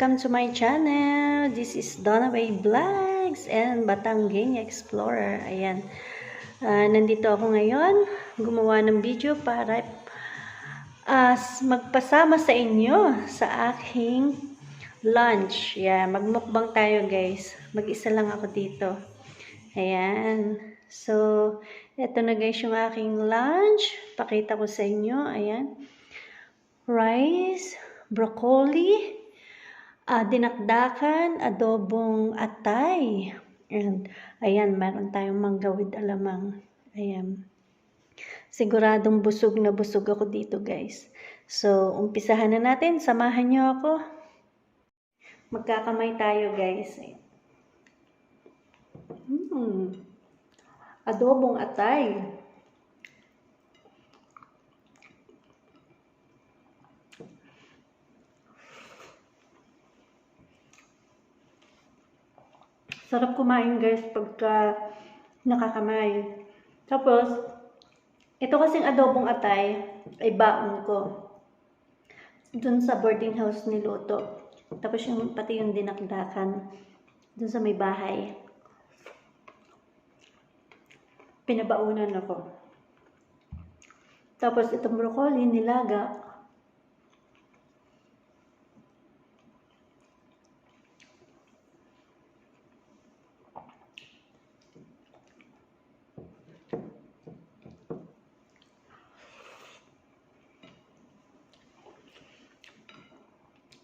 welcome to my channel. This is Donaway Vlogs and Batangueña Explorer. Ayan. Nandito ako ngayon, gumawa ng video para magpasama sa inyo sa aking lunch. Yeah, magmukbang tayo guys. Mag-isa lang ako dito. Ayan. So, eto na guys yung aking lunch. Pakita ko sa inyo. Ayan. Rice, broccoli, dinakdakan, adobong atay. And, ayan, meron tayong mangga with alamang. Ayan. Siguradong busog na busog ako dito, guys. So, umpisahan na natin. Samahan nyo ako. Magkakamay tayo, guys. Adobong atay. Sarap kumain guys pagka nakakamay. Tapos, ito kasing adobong atay ay baon ko. Dun sa boarding house niluto. Tapos pati yung dinakdakan dun sa may bahay. Pinabaunan ako. Tapos itong broccoli nilaga.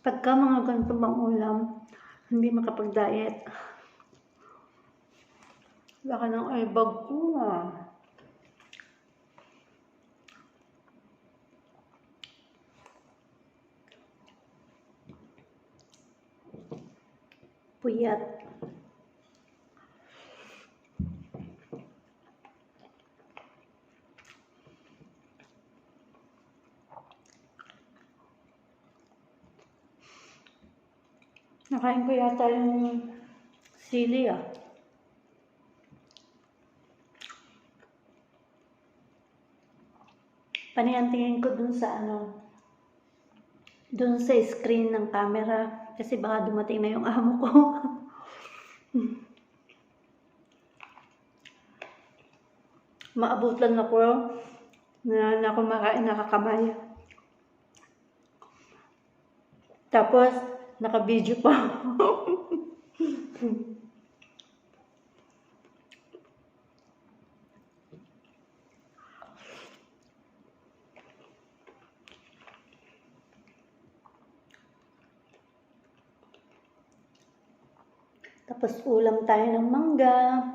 Pagka mga ganito bang ulam, hindi makapag-diet. Wala ka ng aibag ko Puyat. Nakain ko yata yung sili Paniantingin ko dun sa dun sa screen ng camera kasi baka dumating na yung amo ko. Maabutan ako na kumakain nakakamay. Tapos naka-video pa. Tapos ulam tayo ng mangga.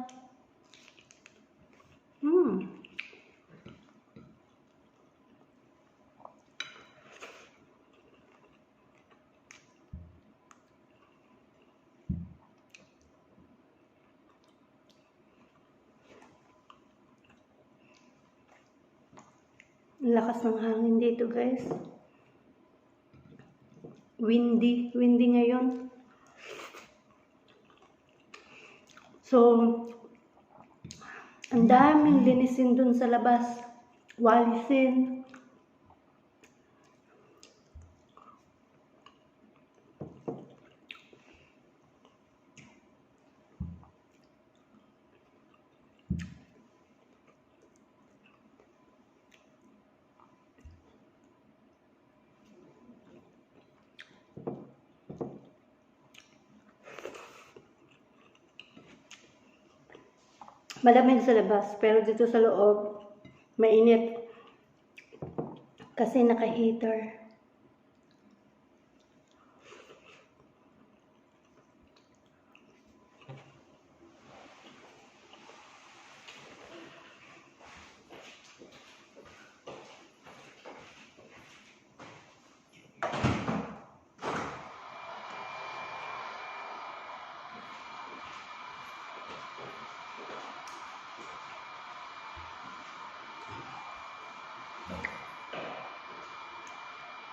Lakas ng hangin dito guys. Windy ngayon. So, ang daming linisin dun sa labas. Walisin. Malamig sa labas, pero dito sa loob, mainit. Kasi naka-heater.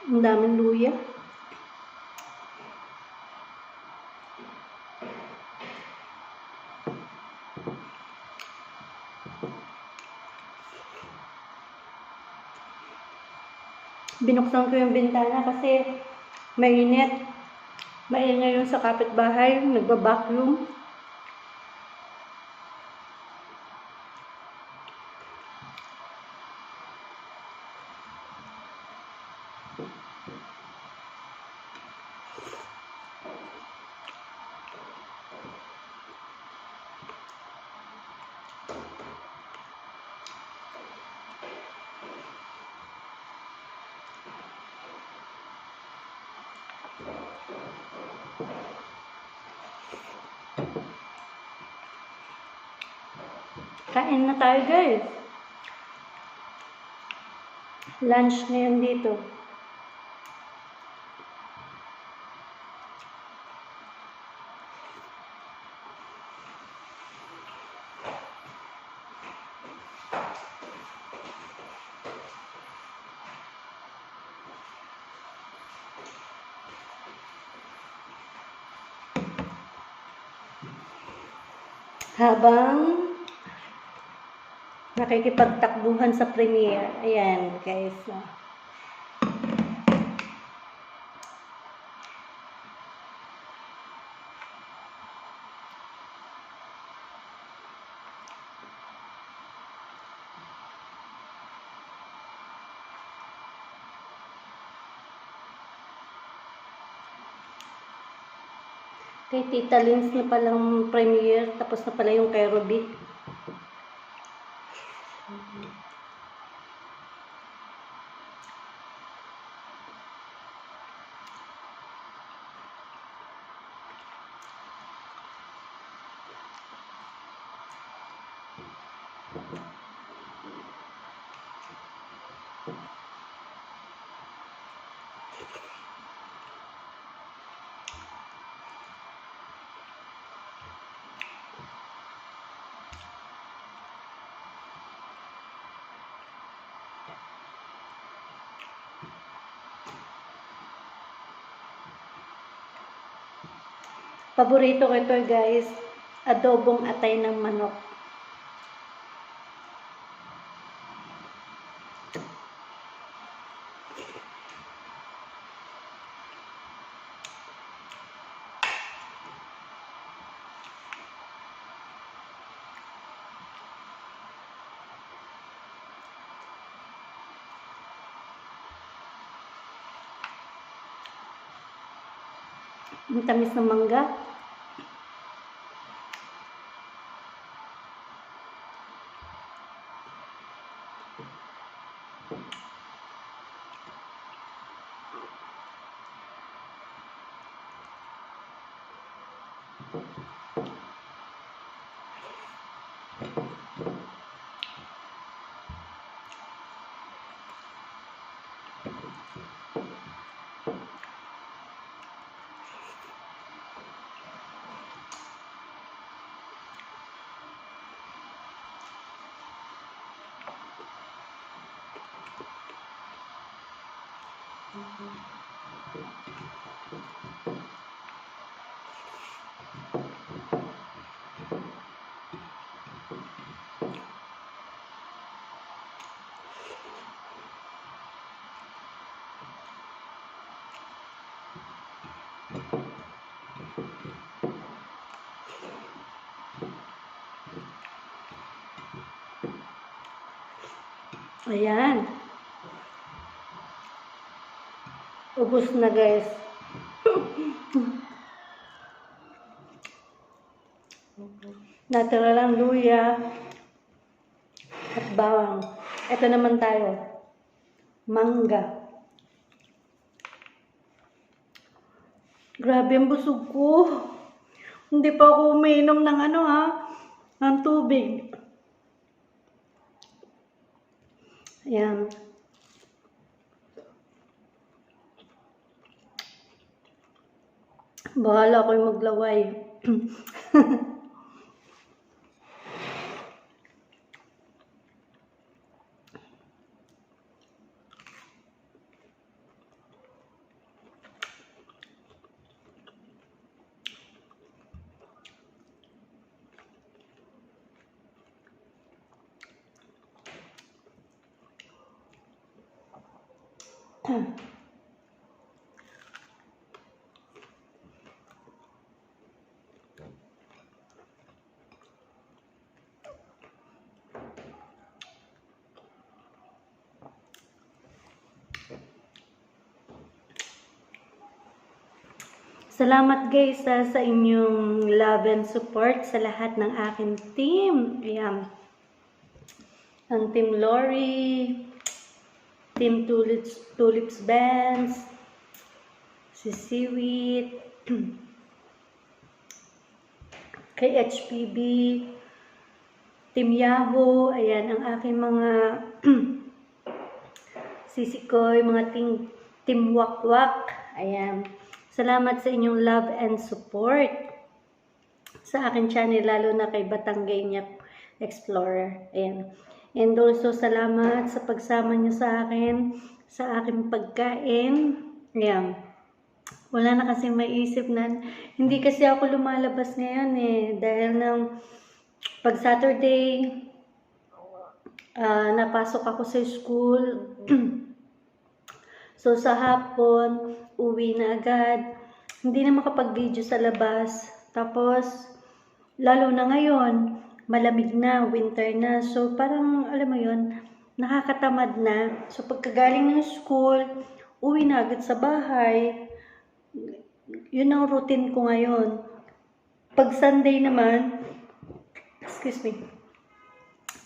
Ang daming luya. Binuksan ko yung bintana kasi mainit. Maingay yung sa kapitbahay, nagba-vacuum. Kain na tayo guys. Lunch ngayon dito. Habang nakikipagtakbuhan sa premiere. Ayan, guys. Kay Tita Lins na palang premiere, tapos na pala yung kay Ruby. Paborito ko ito guys, adobong atay ng manok. Ang tamis ng mangga. Ayan. Ubus na guys. Natural lang luya at bawang. Ito naman tayo. Mangga. Grabe ang busog ko. Hindi pa ako umiinom ng ng tubig. Ayan. Bahala ko yung maglaway. Salamat guys sa inyong love and support sa lahat ng aking team. Ayan. Ang Team Lori, Team Tulips Bands, si Seaweed, kay HPB, Team Yahoo, ayan ang aking mga sisikoy, mga Team Wakwak, ayan. Salamat sa inyong love and support sa akin channel, lalo na kay Batangueña Explorer. Ayan. And also, salamat sa pagsama nyo sa akin, sa aking pagkain. Ayan. Wala na kasi maisip na, hindi kasi ako lumalabas ngayon dahil ng pag Saturday, napasok ako sa school. So, sa hapon, uwi na agad. Hindi na makapag-video sa labas. Tapos, lalo na ngayon, malamig na, winter na. So, parang, alam mo yun, nakakatamad na. So, pagkagaling ng school, uwi na agad sa bahay. Yun ang routine ko ngayon. Pag Sunday naman,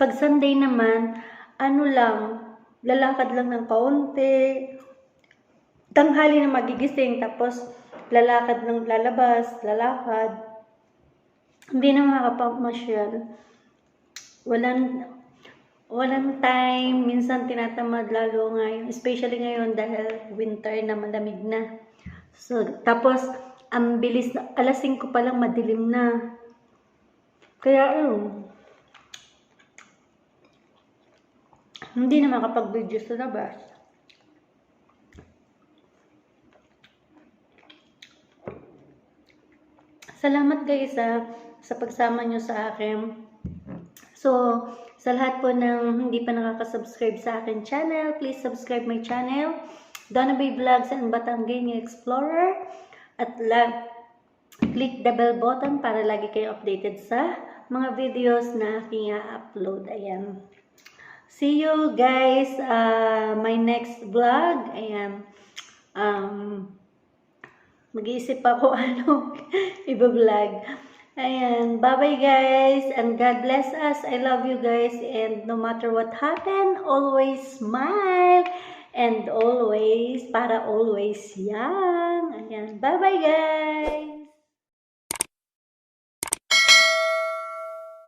Pag Sunday naman, lalakad lang ng kaunti. Tanghali na magigising, tapos lalakad ng lalakad. Hindi na makapagmasyal. Walang time, minsan tinatamad lalo ngayon, especially ngayon dahil winter na, malamig na. So, tapos, ang bilis na, alas 5 pa lang madilim na. Kaya, hindi na makapag-video sa labas. Salamat guys sa pagsama nyo sa akin. So, sa lahat po ng hindi pa nakaka-subscribe sa akin channel, please subscribe my channel, Donna Bay Vlogs and Batangueña Explorer, at click the bell button para lagi kayo updated sa mga videos na aking upload. Ayan. See you guys my next vlog. Ayan. Mag-iisip ako i-vlog. Ayan. Bye-bye guys. And God bless us. I love you guys. And no matter what happen, always smile. And always, para always young. Ayan. Bye-bye guys.